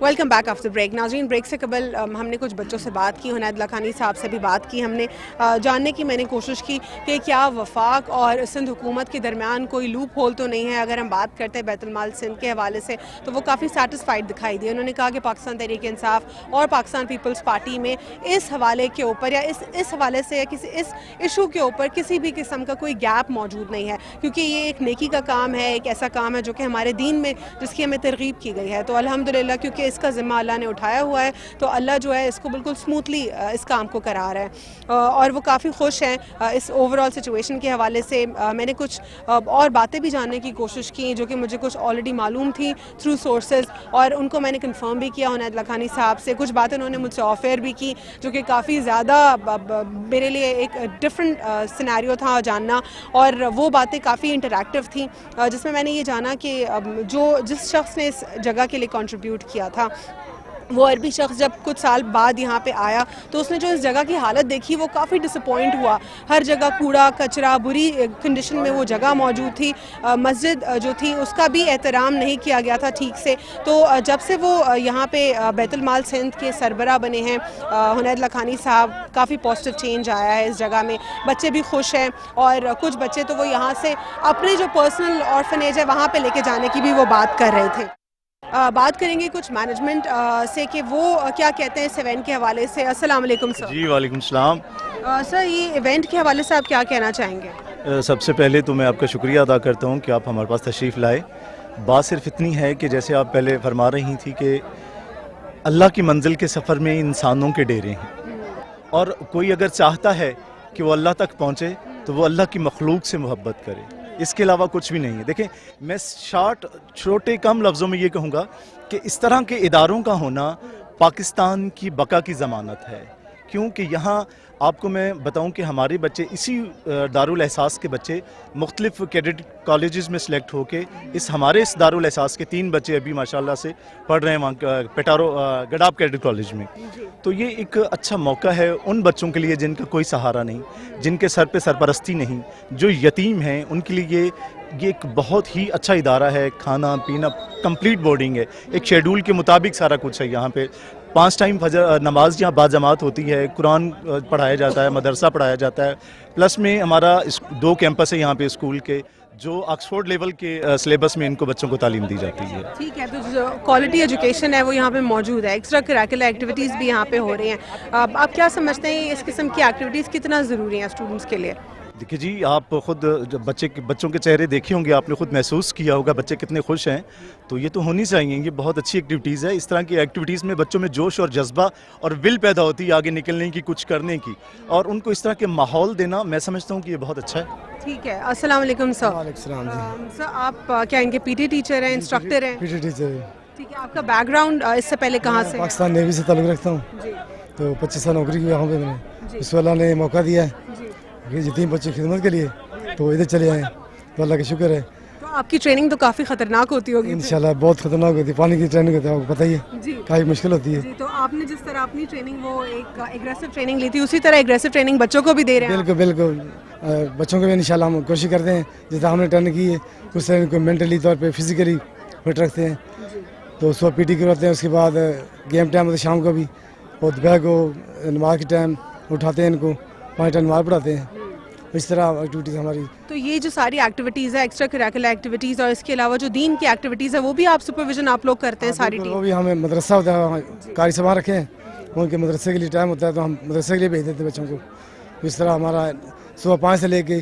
[SPEAKER 1] Welcome back after break. नाज़रीन, ब्रेक से कबल हमने कुछ बच्चों से बात की, हुनैद लखानी साहब से भी बात की। हमने जानने की मैंने कोशिश की कि क्या वफाक और सिंध हुकूमत के दरमियान कोई लूप होल तो नहीं है। अगर हम बात करते हैं बैतुल माल सिंध के हवाले से, तो वो काफ़ी सेटिस्फाइड दिखाई दिए। उन्होंने कहा कि पाकिस्तान तहरीक इंसाफ और पाकिस्तान पीपल्स पार्टी में इस हवाले के ऊपर या इस हवाले से या किसी इस इशू के ऊपर किसी भी किस्म का कोई गैप मौजूद नहीं है, क्योंकि ये एक नेकी का काम है, एक ऐसा काम है जो कि हमारे दीन में जिसकी हमें तरगीब की गई है। तो अल्हम्दुलिल्लाह, क्योंकि इसका ज़िम्मा अल्लाह ने उठाया हुआ है, तो अल्लाह जो है इसको बिल्कुल स्मूथली इस काम को करा रहा है और वो काफ़ी खुश हैं इस ओवरऑल सिचुएशन के हवाले से। मैंने कुछ और बातें भी जानने की कोशिश की जो कि मुझे कुछ ऑलरेडी मालूम थी थ्रू सोर्सेज, और उनको मैंने कंफर्म भी किया उनैद लखानी साहब से। कुछ बातें उन्होंने मुझसे ऑफ एयर भी की जो कि काफ़ी ज़्यादा मेरे लिए एक डिफरेंट सिनेरियो था जानना, और वो बातें काफ़ी इंटरैक्टिव थी जिसमें मैंने ये जाना कि जिस शख्स ने इस जगह के लिए कंट्रीब्यूट किया था वो अरबी शख्स जब कुछ साल बाद यहाँ पे आया तो उसने जो इस जगह की हालत देखी वो काफ़ी डिसअपॉइंट हुआ। हर जगह कूड़ा कचरा, बुरी कंडीशन में वो जगह मौजूद थी। मस्जिद जो थी उसका भी एहतराम नहीं किया गया था ठीक से। तो जब से वो यहाँ पे बैतुल माल सिंध के सरबरा बने हैं उनैद लखानी साहब, काफ़ी पॉजिटिव चेंज आया है इस जगह में। बच्चे भी खुश हैं और कुछ बच्चे तो वो यहाँ से अपने जो पर्सनल ऑर्फनेज है वहाँ पर लेके जाने की भी वो बात कर रहे थे। बात करेंगे कुछ मैनेजमेंट से कि वो क्या कहते हैं इस इवेंट के हवाले से। अस्सलाम वालेकुम सर।
[SPEAKER 13] जी वालेकुम सलाम।
[SPEAKER 1] सर, ये इवेंट के हवाले से आप क्या कहना चाहेंगे?
[SPEAKER 13] सबसे पहले तो मैं आपका शुक्रिया अदा करता हूँ कि आप हमारे पास तशरीफ़ लाए। बात सिर्फ इतनी है कि जैसे आप पहले फरमा रही थी कि अल्लाह की मंजिल के सफ़र में इंसानों के डेरे हैं, और कोई अगर चाहता है कि वो अल्लाह तक पहुँचे तो वो अल्लाह की मखलूक से मोहब्बत करे, इसके अलावा कुछ भी नहीं है। देखें, मैं छोटे कम लफ्ज़ों में ये कहूँगा कि इस तरह के इदारों का होना पाकिस्तान की बका की ज़मानत है, क्योंकि यहाँ आपको मैं बताऊं कि हमारे बच्चे इसी दारुल एहसास के बच्चे मुख्तलिफ कैडेट कॉलेजेस में सिलेक्ट होके हमारे इस दारुल एहसास के 3 बच्चे अभी माशाल्लाह से पढ़ रहे हैं वहाँ पेटारो गडाब कैडेट कॉलेज में। तो ये एक अच्छा मौका है उन बच्चों के लिए जिनका कोई सहारा नहीं, जिनके सर पे सरपरस्ती नहीं, जो यतीम हैं, उनके लिए ये एक बहुत ही अच्छा इदारा है। खाना पीना कंप्लीट बोर्डिंग है, एक शेड्यूल के मुताबिक सारा कुछ है। यहाँ पे 5 टाइम फजर नमाज यहाँ बाजमात होती है, कुरान पढ़ाया जाता है, मदरसा पढ़ाया जाता है। प्लस में हमारा 2 कैंपस है यहाँ पे स्कूल के, जो ऑक्सफोर्ड लेवल के सिलेबस में इनको बच्चों को तालीम दी जाती है।
[SPEAKER 1] ठीक है, तो जो क्वालिटी एजुकेशन है वो यहाँ पे मौजूद है। एक्स्ट्रा करिकुलर एक्टिविटीज़ भी यहाँ पे हो रही हैं। आप क्या समझते हैं इस किस्म की एक्टिविटीज़ कितना ज़रूरी हैं स्टूडेंट्स के लिए?
[SPEAKER 13] देखिए जी, आप खुद जब बच्चों के चेहरे देखे होंगे, आपने खुद महसूस किया होगा बच्चे कितने खुश हैं, तो ये तो होनी चाहिए। ये बहुत अच्छी एक्टिविटीज़ है। इस तरह की एक्टिविटीज़ में बच्चों में जोश और जज्बा और विल पैदा होती है आगे निकलने की, कुछ करने की, और उनको इस तरह के माहौल देना मैं समझता हूँ कि ये बहुत अच्छा है।
[SPEAKER 1] ठीक है, अस्सलाम वालेकुम सर। सर, आप क्या इनके पीटी टीचर हैं, इंस्ट्रक्टर हैं?
[SPEAKER 14] पीटी टीचर है।
[SPEAKER 1] ठीक है, आपका बैकग्राउंड इससे पहले कहाँ से?
[SPEAKER 14] पाकिस्तान नेवी से ताल्लुक़ रखता हूँ, तो 25 साल नौकरी की यहाँ पे मैंने। इस अल्लाह ने मौका दिया है जितनी बच्चे खिदमत के लिए, तो इधर चले आए, तो अल्लाह का शुक्र है।
[SPEAKER 1] तो आपकी ट्रेनिंग तो काफ़ी खतरनाक होती होगी?
[SPEAKER 14] इंशाल्लाह बहुत खतरनाक होती है, पानी की ट्रेनिंग होती है, आपको पता ही है, काफ़ी मुश्किल होती है।
[SPEAKER 1] जी, तो आपने जिस तरह अपनी ट्रेनिंग वो एक एग्रेसिव ट्रेनिंग ली थी, उसी तरह एग्रेसिव ट्रेनिंग बच्चों को भी दे रहे हैं?
[SPEAKER 14] बिल्कुल बिल्कुल, बच्चों को भी इंशाल्लाह हम कोशिश करते हैं जिस तरह हमने ट्रेनिंग की है उस तरह इनको मेंटली तौर पर फिजिकली फिट रखते हैं। तो सुबह पीटी करवाते हैं, उसके बाद गेम टाइम होता है शाम को भी, और दोपहर को नमाज के टाइम उठाते हैं इनको, 5 टाइम नमाज पढ़ाते हैं। इस तरह एक्टिविटीज़ हमारी। तो
[SPEAKER 1] ये जो सारी एक्टिविटीज़ है, एक्स्ट्रा करिकुलर एक्टिविटीज़, और इसके अलावा जो दीन की एक्टिविटीज़ है वो भी आप सुपरविजन आप लोग करते हैं सारी टीम?
[SPEAKER 14] वो भी हमें मदरसा होता है, कारी सभा रखे हैं, उनके मदरसे के लिए टाइम होता है तो हम मदरसे के लिए भेज देते हैं बच्चों को। इस तरह हमारा सुबह 5 से लेके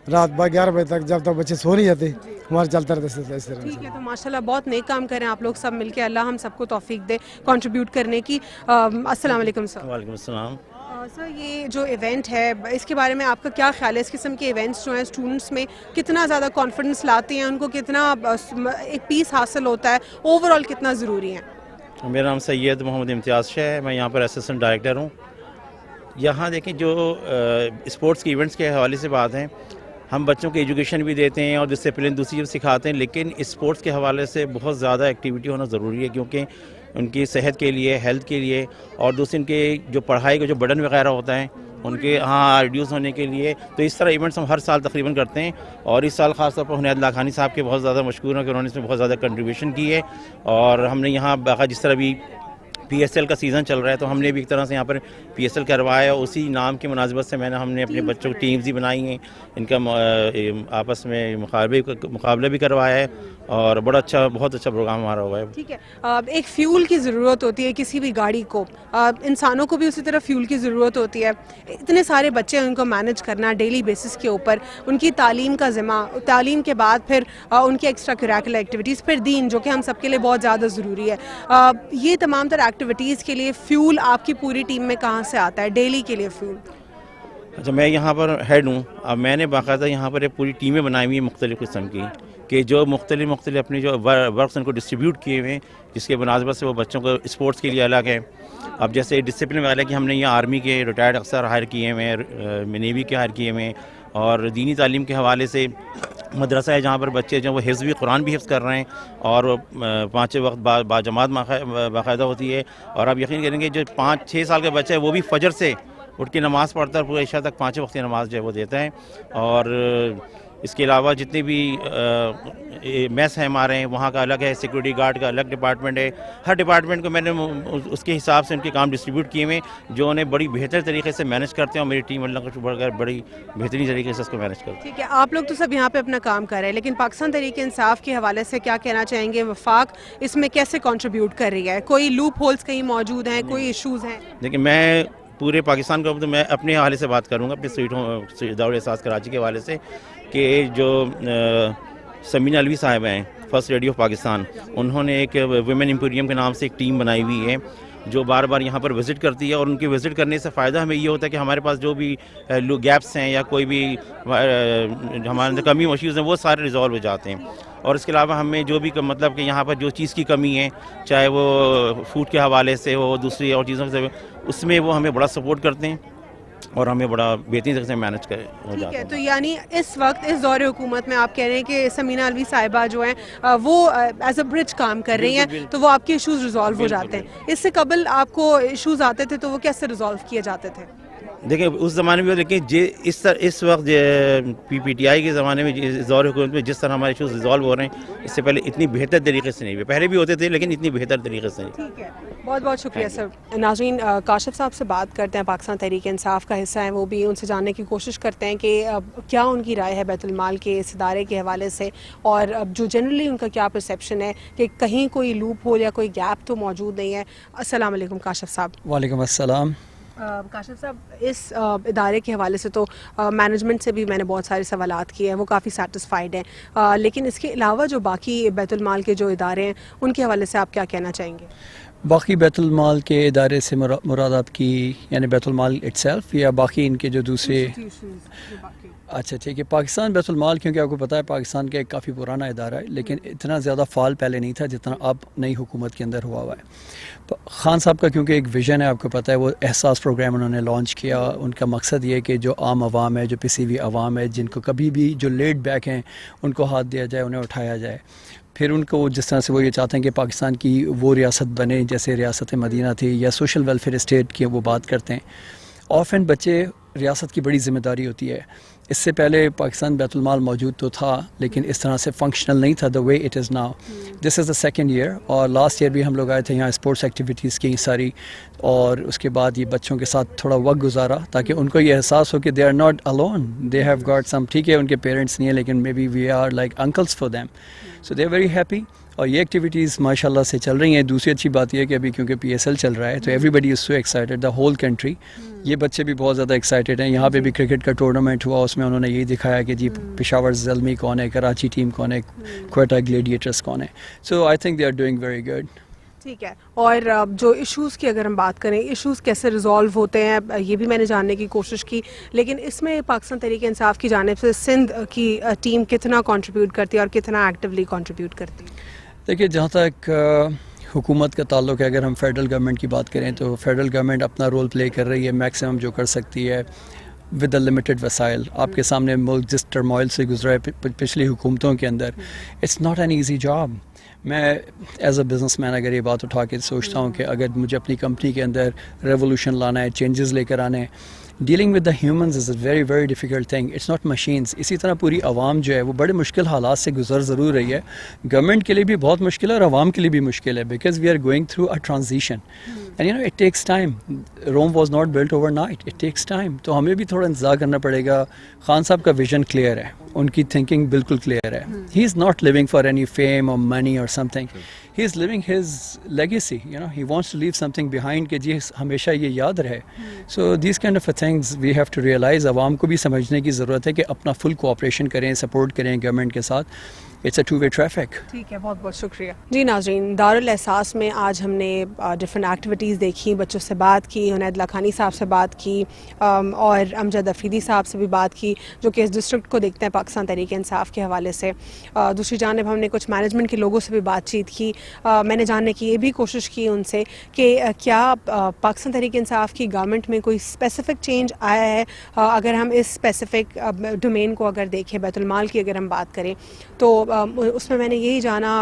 [SPEAKER 14] रात 11 बजे तक, जब तक बच्चे सो नहीं जाते, हमारा चलता रहता है इस तरह।
[SPEAKER 1] ठीक है, तो माशाल्लाह बहुत नेक काम करें आप लोग सब मिलके, अल्लाह हम सबको तौफीक दे कंट्रीब्यूट करने की। अस्सलाम वालेकुम सर।
[SPEAKER 15] वालेकुम अस्सलाम।
[SPEAKER 1] सर, ये जो इवेंट है इसके बारे में आपका क्या ख्याल है? इस किस्म के इवेंट्स जो हैं स्टूडेंट्स में कितना ज़्यादा कॉन्फिडेंस लाते हैं, उनको कितना एक पीस हासिल होता है, ओवरऑल कितना ज़रूरी है?
[SPEAKER 15] मेरा नाम सैयद मोहम्मद इम्तियाज़ है, मैं यहाँ पर असिस्टेंट डायरेक्टर हूँ। यहाँ देखें, जो स्पोर्ट्स के इवेंट्स के हवाले से बात है, हम बच्चों को एजुकेशन भी देते हैं और डिसिप्लिन दूसरी चीज़ सिखाते हैं, लेकिन स्पोर्ट्स के हवाले से बहुत ज़्यादा एक्टिविटी होना ज़रूरी है, क्योंकि उनकी सेहत के लिए, हेल्थ के लिए, और दूसरी उनके जो पढ़ाई का जो बर्डन वगैरह होता है उनके रिड्यूस होने के लिए। तो इस तरह इवेंट्स हम हर साल तकरीबन करते हैं, और इस साल ख़ास तौर पर उनैद लखानी साहब के बहुत ज़्यादा मशहूर हैं कि उन्होंने इसमें बहुत ज़्यादा कंट्रीब्यूशन की है। और हमने यहाँ बाका जिस तरह भी PSL का सीज़न चल रहा है, तो हमने भी एक तरह से यहाँ पर PSL करवाया। उसी नाम की मुनासिबत से हमने अपने बच्चों की टीम्स ही बनाई हैं, इनका आपस में मुकाबला भी करवाया है और बहुत अच्छा प्रोग्राम हमारा हुआ है।
[SPEAKER 1] ठीक है, एक फ्यूल की ज़रूरत होती है किसी भी गाड़ी को, इंसानों को भी उसी तरह फ्यूल की ज़रूरत होती है। इतने सारे बच्चे उनको मैनेज करना डेली बेसिस के ऊपर, उनकी तालीम का ज़िम्मा, तालीम के बाद फिर उनकी एक्स्ट्रा करिकुलर एक्टिविटीज़, फिर दीन जो कि हम सबके लिए बहुत ज़्यादा ज़रूरी है। ये तमाम तरह एक्टिविटीज़ के लिए फ्यूल आपकी पूरी टीम में कहाँ से आता है डेली के लिए फ्यूल?
[SPEAKER 15] अच्छा, मैं यहाँ पर हेड हूँ। अब मैंने बाकायदा यहाँ पर पूरी टीमें बनाई हुई हैं मुख्तलिफ़ किस्म की, कि जो मुख्तलिफ अपने जो वर्क्स उनको डिस्ट्रीब्यूट किए हुए हैं, जिसके मुनासिबत से वो बच्चों को स्पोर्ट्स के लिए अलग है। अब जैसे डिसिप्लिन वाले कि हमने यहाँ आर्मी के रिटायर्ड अफसर हायर किए हुए हैं, नेवी के हायर किए हुए हैं, और दीनी तालीम के हवाले से मदरसा है जहाँ पर बच्चे जो वो हिफ्ज़ भी कुरान भी हिफ्ज़ कर रहे हैं, और 5 वक्त बाजमात बाकायदा होती है। और आप यकीन करेंगे जो 5-6 साल के बच्चे हैं वो भी फजर से उठ के नमाज़ पढ़ता है, पूरे इशा तक 5 वक्त की नमाज़ जो है वो देता है। और इसके अलावा जितने भी मैस हैं हमारे, वहाँ का अलग है, सिक्योरिटी गार्ड का अलग डिपार्टमेंट है। हर डिपार्टमेंट को मैंने उसके हिसाब से उनके काम डिस्ट्रीब्यूट किए हुए, जो उन्हें बड़ी बेहतर तरीके से मैनेज करते हैं, और मेरी टीम अल्लाह का शुक्र है बड़ी बेहतरीन तरीके से उसको मैनेज करती है।
[SPEAKER 1] ठीक है, आप लोग तो सब यहाँ पे अपना काम कर रहे हैं, लेकिन पाकिस्तान तहरीक-ए-इंसाफ के हवाले से क्या कहना चाहेंगे? वफाक इसमें कैसे कंट्रीब्यूट कर रही है? कोई लूप होल्स कहीं मौजूद हैं, कोई इशूज़ हैं?
[SPEAKER 15] देखिए, मैं पूरे पाकिस्तान का, तो मैं अपने हवाले से बात करूँगा, अपने स्वीट दारुल एहसास कराची के हवाले से, कि जो समीना अलवी साहब हैं, फर्स्ट लेडी ऑफ पाकिस्तान, उन्होंने एक वुमेन एम्पोरियम के नाम से एक टीम बनाई हुई है, जो बार बार यहाँ पर विज़िट करती है। और उनके विज़िट करने से फ़ायदा हमें ये होता है कि हमारे पास जो भी गैप्स हैं या कोई भी हमारे अंदर कमी इश्यूज़ हैं, वो सारे रिजॉल्व हो जाते हैं। और इसके अलावा हमें जो भी मतलब कि यहाँ पर जो चीज़ की कमी है, चाहे वो फूड के हवाले से हो, दूसरी और चीज़ों से, उसमें वो हमें बड़ा सपोर्ट करते हैं और हमें बड़ा बेहतरीन तरह से मैनेज कर हो जाता है।
[SPEAKER 1] तो यानी इस वक्त इस दौरे हुकूमत में आप कह रहे हैं कि समीना अलवी साहिबा जो हैं वो एज अ ब्रिज काम कर रही हैं, तो वो आपके इश्यूज रिजॉल्व हो जाते हैं। इससे कबल आपको इश्यूज आते थे तो वो कैसे रिजॉल्व किए जाते थे?
[SPEAKER 15] देखिए, उस ज़माने में, लेकिन इस वक्त PTI के ज़माने में, इस दौर हुकूमत में जिस तरह हमारे इशूज़ रिजॉल्व हो रहे हैं, इससे पहले इतनी बेहतर तरीके से नहीं हुए। पहले भी होते थे लेकिन इतनी बेहतर तरीके से नहीं।
[SPEAKER 1] ठीक है, बहुत बहुत शुक्रिया सर। नाज़रीन, काशिफ साहब से बात करते हैं, पाकिस्तान तहरीक इंसाफ का हिस्सा है वो भी, उनसे जानने की कोशिश करते हैं कि क्या उनकी राय है बैतुल माल के इस इदारे के हवाले से, और जो जनरली उनका क्या परसेप्शन है कि कहीं कोई लूप होल या कोई गैप तो मौजूद नहीं है। अस्सलाम वालेकुम काशिफ साहब।
[SPEAKER 16] वालेकुम अस्सलाम।
[SPEAKER 1] काशिफ साहब, इस इदारे के हवाले से तो मैनेजमेंट से भी मैंने बहुत सारे सवालात किए हैं, वो काफ़ी सेटिस्फाइड हैं, लेकिन इसके अलावा जो बाकी बैतुल माल के जो इदारे हैं उनके हवाले से आप क्या कहना चाहेंगे?
[SPEAKER 16] बाकी बैतुल माल के इदारे से मुराद आपकी यानी बैतुल माल इटसेल्फ या बाकी इनके जो दूसरे? अच्छा, ठीक है। पाकिस्तान बैतुल माल, क्योंकि आपको पता है पाकिस्तान का एक काफ़ी पुराना इदारा है, लेकिन इतना ज़्यादा फाल पहले नहीं था जितना अब नई हुकूमत के अंदर हुआ है। खान साहब का क्योंकि एक विज़न है, आपको पता है, वो एहसास प्रोग्राम उन्होंने लॉन्च किया। उनका मकसद ये है कि जो आम आवाम है, जो पिसी हुई आवाम है, जिनको कभी भी जो लेट बैक हैं, उनको हाथ दिया जाए, उन्हें उठाया जाए। फिर उनको जिस तरह से वो ये चाहते हैं कि पाकिस्तान की वो रियासत बने जैसे रियासत मदीना थी, या सोशल वेलफेयर स्टेट की वो बात करते हैं। ऑफन बच्चे रियासत की बड़ी ज़िम्मेदारी होती है। इससे पहले पाकिस्तान बैतुल माल मौजूद तो था, लेकिन इस तरह से फंक्शनल नहीं था the way it is now. This is the second year, और लास्ट ईयर भी हम लोग आए थे यहाँ स्पोर्ट्स एक्टिविटीज़ की सारी, और उसके बाद ये बच्चों के साथ थोड़ा वक्त गुजारा ताकि उनको ये एहसास हो कि they are not alone, they have got some. ठीक है, उनके पेरेंट्स नहीं है, लेकिन maybe we are like uncles for them, so they are very happy. और ये एक्टिविटीज़ माशाल्लाह से चल रही हैं। दूसरी अच्छी बात यह है कि अभी क्योंकि PSL चल रहा है, तो everybody is so excited, the whole country. ये बच्चे भी बहुत ज़्यादा एक्साइटेड हैं। यहाँ पे भी क्रिकेट का टूर्नामेंट हुआ, उसमें उन्होंने यही दिखाया कि जी पेशावर ज़ल्मी कौन है, कराची टीम कौन है, क्वेटा ग्लेडिएटर्स कौन है। So I think they are doing very good.
[SPEAKER 1] ठीक है, और जो इश्यूज़ की अगर हम बात करें, इश्यूज़ कैसे रिजॉल्व होते हैं, ये भी मैंने जानने की कोशिश की, लेकिन इसमें पाकिस्तान तहरीक इंसाफ की जानिब से सिंध की टीम कितना कंट्रीब्यूट करती है और कितना एक्टिवली कंट्रीब्यूट करती है?
[SPEAKER 16] देखिए, जहाँ तक हुकूमत का ताल्लुक है, अगर हम फेडरल गवर्नमेंट की बात करें तो फेडरल गवर्नमेंट अपना रोल प्ले कर रही है, मैक्सिमम जो कर सकती है विद द लिमिटेड वसाइल। आपके सामने मुल्क जिस टर्मोइल से गुजरा है पिछली हुकूमतों के अंदर, it's not an easy job. मैं एज अ बिज़नेसमैन अगर ये बात उठा के सोचता हूँ कि अगर मुझे अपनी कंपनी के अंदर रेवोल्यूशन लाना है, चेंजेस लेकर आने हैं, dealing with the humans is a very very difficult thing, it's not machines. इसी तरह पूरी आवाम जो है वो बड़े मुश्किल हालात से गुजर ज़रूर रही है। गवर्नमेंट के लिए भी बहुत मुश्किल है और आवाम के लिए भी मुश्किल है, because we are going through a transition and you know it takes time. Rome was not built overnight, it takes time. तो हमें भी थोड़ा इंतज़ार करना पड़ेगा। खान साहब का विजन क्लियर है, उनकी थिंकिंग बिल्कुल क्लियर है। He is not living for any fame और मनी और something, he is living his legacy, you know he wants to leave something behind के जी हमेशा ये याद रहे। So this kind of things we have to realise. आवाम को भी समझने की ज़रूरत है कि अपना फुल कोऑपरेशन करें, सपोर्ट करें गवर्नमेंट के साथ। It's a two way traffic.
[SPEAKER 1] ठीक है, बहुत बहुत शुक्रिया जी। नाज़रीन, दारुल एहसास में आज हमने डिफरेंट एक्टिविटीज़ देखी, बच्चों से बात की, जुनैद लाखानी साहब से बात की और अमजद अफरीदी साहब से भी बात की जो कि इस डिस्ट्रिक्ट को देखते हैं पाकिस्तान तहरीक इंसाफ के हवाले से। दूसरी जानिब हमने कुछ मैनेजमेंट के लोगों से भी बातचीत की। मैंने जानने की ये भी कोशिश की उनसे कि क्या पाकिस्तान तहरीक इंसाफ की गवर्नमेंट में कोई स्पेसिफिक चेंज आया है। अगर हम इस स्पेसिफिक डोमेन को अगर देखें, बैतुल माल की अगर हम बात करें तो उसमें मैंने यही जाना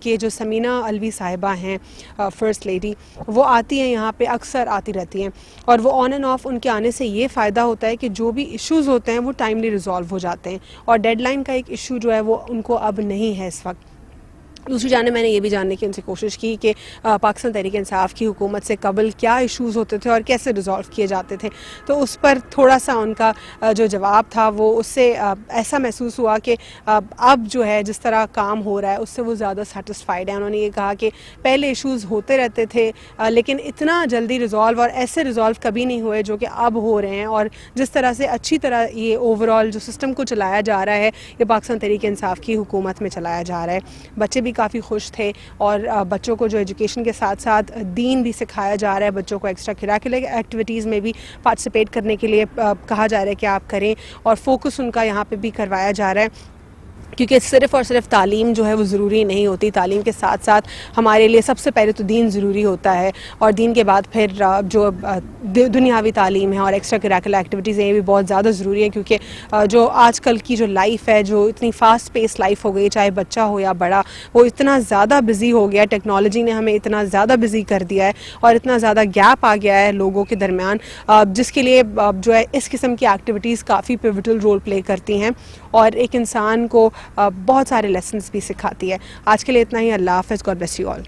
[SPEAKER 1] कि जो समीना अलवी साहिबा हैं फ़र्स्ट लेडी, वो आती हैं यहाँ पे, अक्सर आती रहती हैं और वो ऑन एंड ऑफ उनके आने से ये फ़ायदा होता है कि जो भी इश्यूज़ होते हैं वो टाइमली रिजॉल्व हो जाते हैं और डेडलाइन का एक इशू जो है वो उनको अब नहीं है इस वक्त। दूसरी जानब मैंने ये भी जानने की उनसे कोशिश की कि पाकिस्तान तहरीक इंसाफ की हुकूमत से कबल क्या इश्यूज़ होते थे और कैसे रिजॉल्व किए जाते थे। तो उस पर थोड़ा सा उनका जो जवाब था वो उससे ऐसा महसूस हुआ कि अब जो है जिस तरह काम हो रहा है उससे वो ज़्यादा सेटिस्फाइड है। उन्होंने ये कहा कि पहले इश्यूज़ होते रहते थे लेकिन इतना जल्दी रिजॉल्व और ऐसे रिजॉल्व कभी नहीं हुए जो कि अब हो रहे हैं, और जिस तरह से अच्छी तरह ये ओवरऑल जो सिस्टम को चलाया जा रहा है ये पाकिस्तान तहरीक इंसाफ की हुकूमत में चलाया जा रहा है। बच्चे भी काफ़ी खुश थे और बच्चों को जो एजुकेशन के साथ साथ दीन भी सिखाया जा रहा है। बच्चों को एक्स्ट्रा करिकुलर एक्टिविटीज़ में भी पार्टिसिपेट करने के लिए कहा जा रहा है कि आप करें और फोकस उनका यहाँ पे भी करवाया जा रहा है, क्योंकि सिर्फ़ और सिर्फ तालीम जो है वो ज़रूरी नहीं होती। तालीम के साथ साथ हमारे लिए सबसे पहले तो दीन ज़रूरी होता है और दीन के बाद फिर जो दुनियावी तालीम है और एक्स्ट्रा करिकुलर एक्टिविटीज़ हैं ये भी बहुत ज़्यादा ज़रूरी है, क्योंकि जो आजकल की जो लाइफ है, जो इतनी फास्ट पेस लाइफ हो गई, चाहे बच्चा हो या बड़ा, वो इतना ज़्यादा बिज़ी हो गया, टेक्नोलॉजी ने हमें इतना ज़्यादा बिज़ी कर दिया है और इतना ज़्यादा गैप आ गया है लोगों के दरमियान, जिसके लिए जो है इस किस्म की एक्टिविटीज़ काफ़ी पिवटल रोल प्ले करती हैं और एक इंसान को बहुत सारे लेसन्स भी सिखाती है। आज के लिए इतना ही। अल्लाह हाफ़िज़। God bless you all.